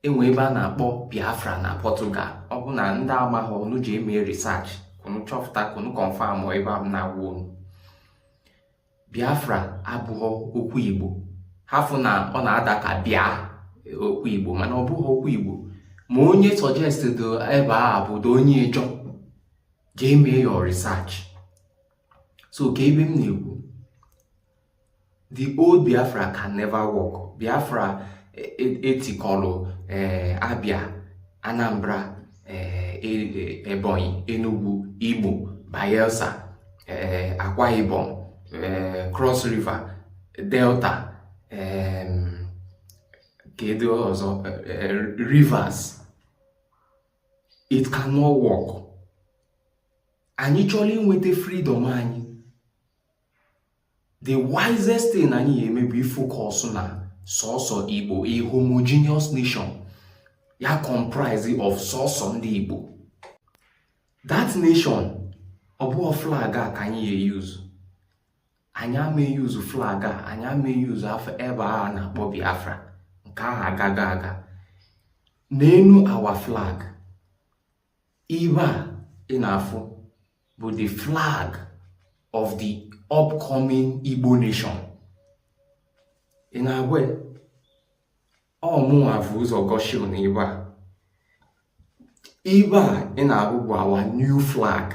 enwe ebe a na-akpọ Biafra na Portugal. Ọ bụ na ndị amaghị unu ji eme research kunu chọpụta kunu confirm ebe a na-agwa unu. Biafra abụghị okwu Igbo. Hafụ na ọ na-ada ka bịa okwu Igbo, mana ọ bụghị okwu Igbo. Ma onye suggested ebe a bụ onye ịjọ jee mee your research. So ka ebe m na-ekwu, the old Biafra can never work. Biafra etikọrọ Abia, Anambra, Ebonyi, Enugu, Igbo, Bayelsa, Akwa Ibom, Cross River, Delta, Rivers. It cannot work. Anyị chọrọ inweta freedom anyị. The wisest thing anyị eme bụ focus na sọsọ Igbo, a homogeneous nation. Ya comprise of sọsọ ndị Igbo. That nation, ọ bụ flag a ka anyị use. Anyị ama use flag a, anyị ama use afọ ebe a na-akpọ Biafra. Nke ahụ agaga aga. N'enu our flag, ibe a ị na-afụ bụ the flag of the upcoming Igbo nation. In a way, all mụnwa bụ ụzọ gosi na ibe a. Ibe a ị na-ahụ bụ our new flag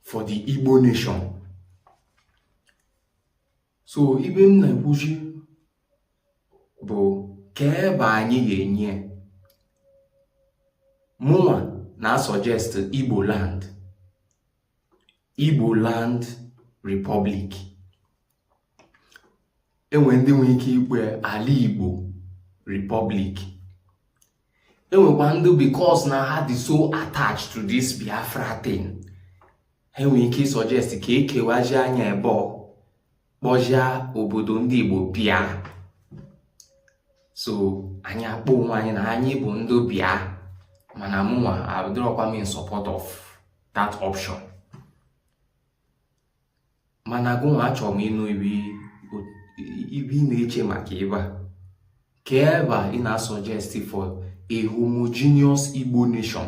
for the Igbo nation. So ibe m na-ekwuchi bụ ka ebe anyị ga-enye. Mụnwa na-suggest Igbo land. Igbo Land Republic. Enwe ndị nwere ike ikpe ala Igbo Republic. Enwekwa ndị because na ha dị so attached to this Biafra thing. Ha nwere ike suggest ka ekewaji anya ebe ọ kpọjia obodo ndị Igbo bịa. So anyị akpọ onwe anyị na anyị bụ ndị bịa. Mana mụnwa adịrọkwa m in support of that option. Mana gụnwa achọrọ m ịnụ ibe ị na-eche maka ebe a. Ka ebe ị na-suggest for a homogeneous Igbo nation.